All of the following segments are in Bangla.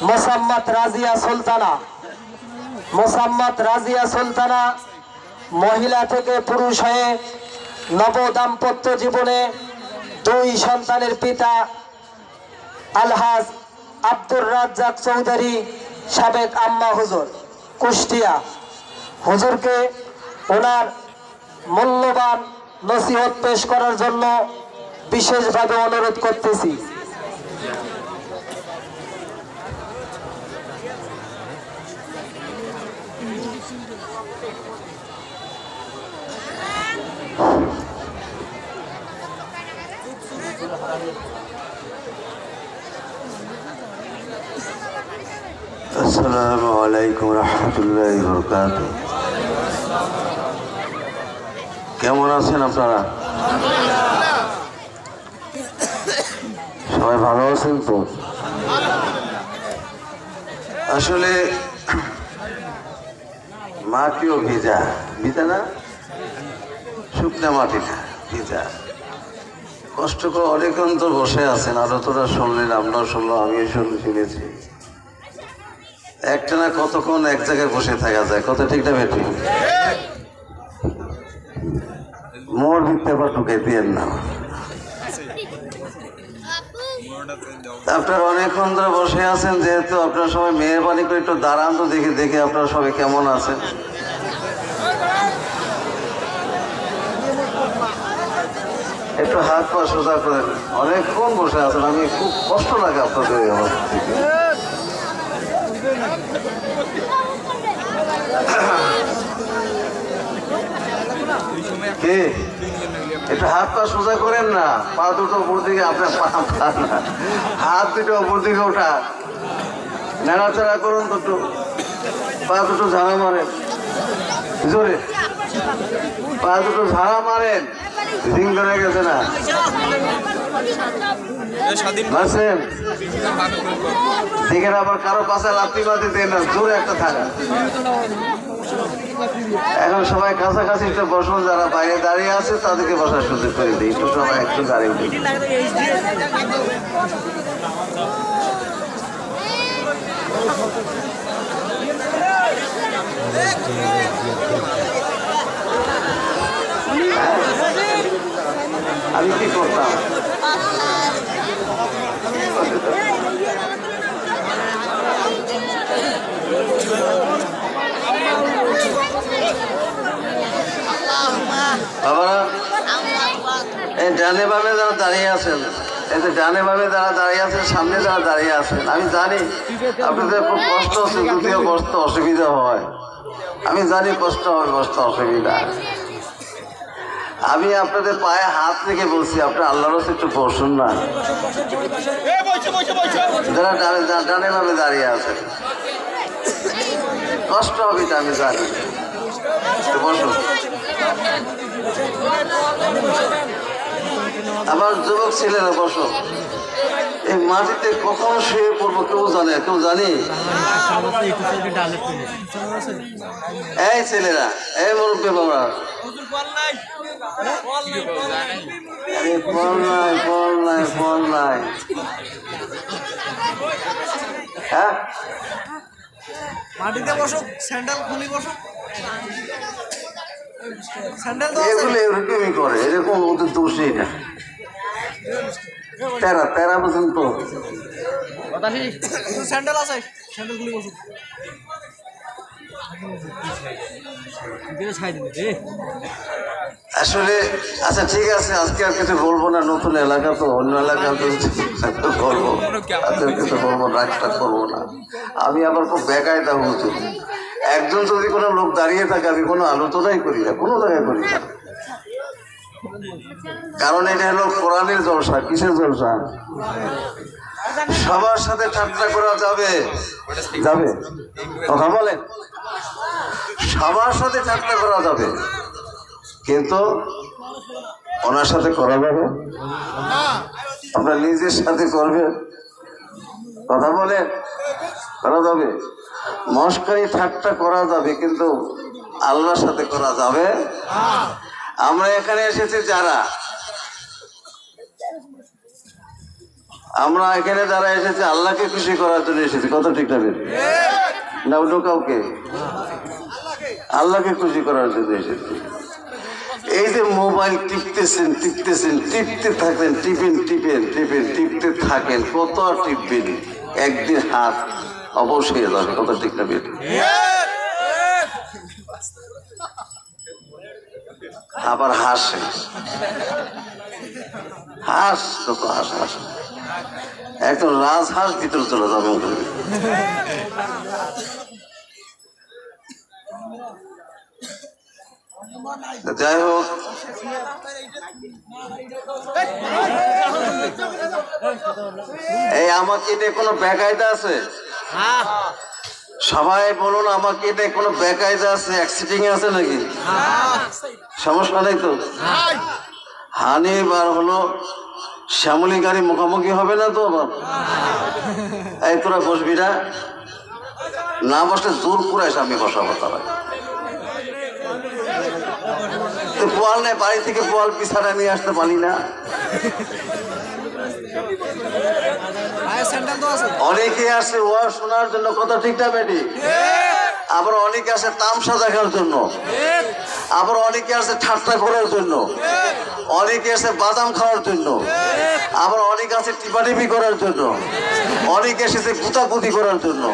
মোসাম্মদ রাজিয়া সুলতানা মহিলা থেকে পুরুষ হয়ে নব দাম্পত্য জীবনে 2 সন্তানের পিতা আলহাজ আব্দুর রাজ্জাক চৌধুরী সাবেক আম্মা হুজুর কুষ্টিয়া হুজুরকে ওনার মূল্যবান নসিহত পেশ করার জন্য বিশেষভাবে অনুরোধ করতেছি। আসসালামু আলাইকুম রহমতুল্লাহি ওয়া বারাকাতুহু। কেমন আছেন আপনারা? সবাই ভালো আছেন তো? আসলে মাটিও ভিজা ভিজা না, শুকনা মাটি না, ভিজা। কষ্ট করে অনেকক্ষণ তো বসে আছেন, আরো তোরা শুনলেন, আমরাও শুনলাম, আমিও শুনেছি। একটা না কতক্ষণ এক জায়গায় বসে থাকা যায়, কত ঠিক না বেটি? মোর ভিত্তি আবার ঢুকে দিয়েন না। আপনারা অনেকক্ষণ ধরে বসে আছেন, যেহেতু আপনারা সবাই মেহরবানি করে একটু দাঁড়ান তো, দেখে আপনারা সবাই কেমন আছেন। একটু হাত পা সোজা করেন, অনেকক্ষণ বসে আছেন, আমি খুব কষ্ট লাগে আপনাদের এই অবস্থা থেকে। কে একটু হাত পা সোজা করেন না, পা দুটো উপর দিকে, আপনার হাত দুটো উপর দিকে ওঠা, নাড়াচাড়া করুন তো, একটু পা দুটো ঝাড়া মারেন জোরে, পা দুটো ঝাড়া মারেন, রিং ধরে গেছে না মারছেন, দেখেন আবার কারো পাশে লাথি মাতি দেন না, জোরে একটা থাকা। এখন সবাই কাছাকাছি একটু বসুন, যারা বাইরে দাঁড়িয়ে আছে তাদেরকে বসার সুযোগ করে দিই, একটু সবাই একটু দাঁড়িয়ে দিই। আমি কি করতাম? বাবারা, এই ডানে বামে যারা দাঁড়িয়ে আছেন, এই যে ডানে বামে যারা দাঁড়িয়ে আছেন, সামনে যারা দাঁড়িয়ে আছেন, আমি জানি আপনাদের খুব কষ্ট হচ্ছে, যদিও বসতে অসুবিধা হয়, আমি জানি কষ্ট হবে, বসতে অসুবিধা। আমি আপনাদের পায়ে হাত রেখে বলছি, আপনার আল্লাহর কাছে একটু বসুন না, যারা ডানে বামে দাঁড়িয়ে আছেন। কষ্ট হবে এটা আমি জানি, বসুন। আমার যুবক ছেলেরা বসো, এই মাটিতে কখন শুয়ে পড়বো কেউ জানে? কেউ জানি? এই ছেলেরা, এই মুরব্বী বাবা, ফল নাই, হ্যাঁ মাটিতে বসো, স্যান্ডেল খুলি বসো, এগুলো এরকমই করে, এরকম ওদের দোষই না। তেরা বুঝুন তো, স্যান্ডেল আছে, স্যান্ডেল খুলি বসো। আসলে আচ্ছা ঠিক আছে, আজকে আর কিছু বলবো না, নতুন এলাকা তো, অন্য এলাকা তো বলবো, কিছু বলবো, রাগটা করবো না। আমি আবার খুব বেকায়দা হুজুর, একজন যদি কোনো লোক দাঁড়িয়ে থাকে আমি কোনো আলোচনাই করি না, কোনো জায়গায় করি না, কারণ এটা হলো কোরআনের জলসা। কিসের জলসা? সবার সাথে ঠাট্টা করা যাবে, যাবে কথা বলেন, সবার সাথে ঠাট্টা করা যাবে, কিন্তু ওনার সাথে করা যাবে, আপনার নিজের সাথে করবেন, কথা বলেন, করা যাবে। মস্কারি ঠাট্টা করা যাবে, কিন্তু আল্লাহর সাথে করা যাবে। আমরা এখানে এসেছি যারা আমরা এখানে যারা এসেছি আল্লাহকে খুশি করার জন্য এসেছি, কত ঠিক না বের না অন্য কাউকে? আল্লাহকে খুশি করার জন্য এসেছি। এই যে মোবাইল টিপতেছেন টিপতেছেন, টিপতে থাকেন, টিপতে থাকেন, কত আর টিপবেন? একদিন হাত অবশ্যই যাবে, কত ঠিক না বের? আবার হাসে, হাস কত হাস হাস, একদম রাজহাঁস ভিতরে চলে যাবে। যাই হোক, এই আমাকে এটা কোনো বেকায়দা আছে? সবাই বলুন, আমাকে এটা কোনো বেকায়দা আছে, অ্যাক্সিডিং আছে নাকি? সমস্যা নেই তো? হানি বার হলো শ্যামলী গাড়ি মুখোমুখি হবে না তো? আবার এই তোরা বসবি না বসলে জোর পুরাই সামনে বসাবো। তারা পোয়াল নেই, বাড়ি থেকে পোয়াল পিছাটা নিয়ে আসতে পারি না। অনেকে আসে ওয়াজ শোনার জন্য, কথা ঠিকঠাক বেটি? আবার অনেকে আসে তামসা দেখার জন্য, আবার অনেকে আসে ঠাট্টা করার জন্য, অনেকে আসে বাদাম খাওয়ার জন্য, আবার অনেকে আছে টিপাটিপি করার জন্য, অনেকে এসেছে গুতাগুতি করার জন্য,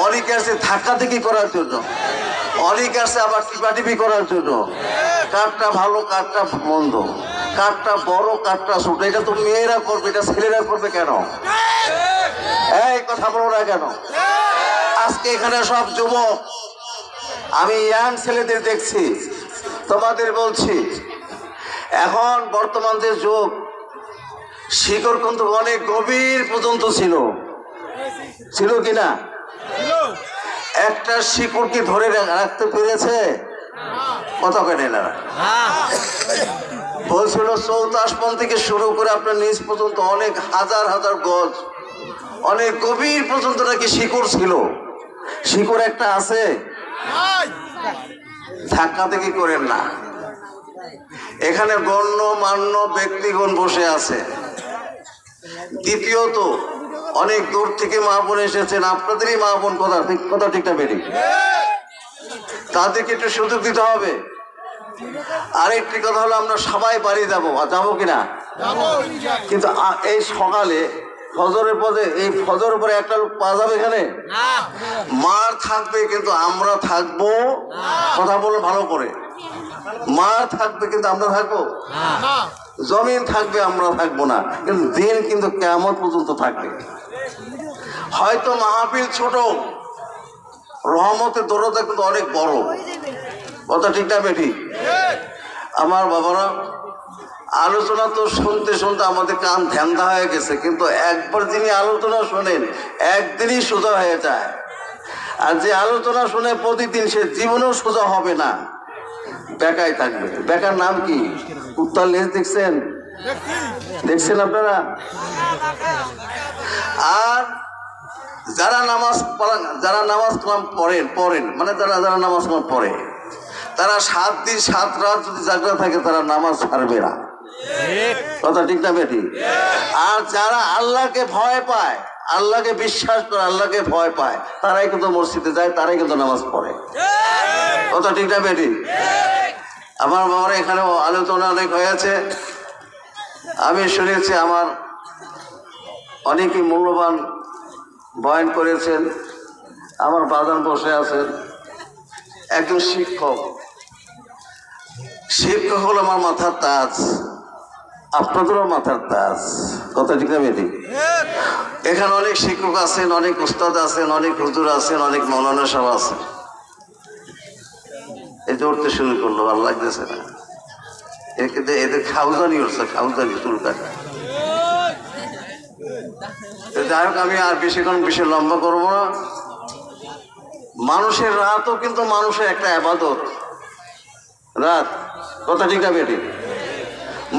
অনেকে আসে ধাক্কাধাক্কি করার জন্য, অনেকে আসে আবার টিপাটিপি করার জন্য। কারটা ভালো, কারটা মন্দ, কারটা বড়, কারটা ছোট, এটা তো মেয়েরা করবে, এটা ছেলেরা করবে কেন? এই কথা বলো না কেন? আজকে এখানে সব যুবক, আমি ইয়াং ছেলেদের দেখছি, তোমাদের বলছি, এখন বর্তমান যে যুগ, শিকড় কিন্তু অনেক গভীর পর্যন্ত ছিল কিনা? একটা শিকড় কি ধরে রাখতে পেরেছে? কথা কেন না? বলছিল ৪৪ থেকে শুরু করে আপনার নিচ পর্যন্ত অনেক হাজার হাজার গজ, অনেক গভীর পর্যন্ত নাকি শিকড় ছিল। শিকড় একটা আছে, ধাক্কা দেখি করেন না। এখানে গণ্যমান্য ব্যক্তিগণ বসে আছে। দ্বিতীয়ত, অনেক দূর থেকে মা বোন এসেছেন, আপনাদেরই মা বোন, কথা ঠিকটা বেরি, তাদেরকে একটু সুযোগ দিতে হবে। আরেকটি কথা হলো, আমরা সবাই বাড়ি যাবো কিনা? কিন্তু এই সকালে ফজরের পরে, এই ফজরের পরে একটা লোক পাওয়া যাবে এখানে? মার থাকবে কিন্তু আমরা থাকবো, কথা বলো ভালো করে। মার থাকবে কিন্তু আমরা থাকবো, জমিন থাকবে আমরা থাকবো না, কিন্তু দিন কিন্তু কিয়ামত পর্যন্ত থাকবে। হয়তো মাহফিল ছোট, রহমতের দরজা কিন্তু অনেক বড়, কথা ঠিক না বেটি? আমার বাবারা, আলোচনা তো শুনতে শুনতে আমাদের কান ধ্যান্দা হয়ে গেছে, কিন্তু একবার যিনি আলোচনা শোনেন একদিনই সোজা হয়ে যায়। আর যে আলোচনা শুনে প্রতিদিন, সে জীবনেও সোজা হবে না, বেকায় থাকবে। বেকার নাম কি? উত্তর লেজ দেখছেন আপনারা? আর যারা নামাজ পড়েন মানে যারা নামাজ পড়ে, তারা 7 দিন 7 রাত যদি জাগরা থাকে, তারা নামাজ ছাড়বে না, কথা ঠিক না বেটি? আর যারা আল্লাহকে ভয় পায়, আল্লাহকে বিশ্বাস করে, আল্লাহকে ভয় পায়, তারাই কিন্তু মসজিদে যায়, তারাই কিন্তু নামাজ পড়ে, কথা ঠিক না বেটি? আমার বাবার এখানেও আলোচনা অনেক হয়েছে, আমি শুনেছি, আমার অনেকেই মূল্যবান বয়ান করেছেন। আমার বাজান বসে আছেন, একজন শিক্ষক হলো আমার মাথার তাজ, আপনাদেরও মাথার তাজ, কথা ঠিক না বেটি? এখানে অনেক শিক্ষক আছেন, অনেক উস্তাদ আছেন, অনেক হুজুর আছেন, অনেক মৌলানা সাহেব আছেন। এই জড়তে শুরু করলো, ভালো লাগতেছে না? এদের খাউজানি হচ্ছে, খাউজানি চুলকানি। যাই হোক, আমি আর বেশি লম্বা করবো না। মানুষের রাতও কিন্তু মানুষের একটা আবাদত, রাত, কথা ঠিক না বেটি?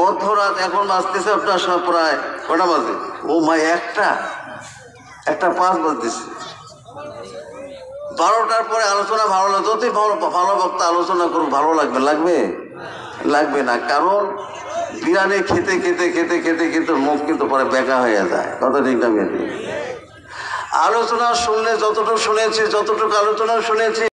মধ্যরাত এখন বাজতেছে আপনার সব প্রায় কটা বাজে? ও মাই, একটা 5 বাজতেছে। 12টার পরে আলোচনা ভালো লাগবে, যতই ভালো বক্তা আলোচনা করুক, ভালো লাগবে না, কারণ বিরিয়ানি খেতে খেতে খেতে খেতে কিন্তু মুখ কিন্তু পরে বেঁকা হয়ে যায়। কত ঠিক না? আলোচনা শুনলে যতটুকু শুনেছি, যতটুকু আলোচনা শুনেছি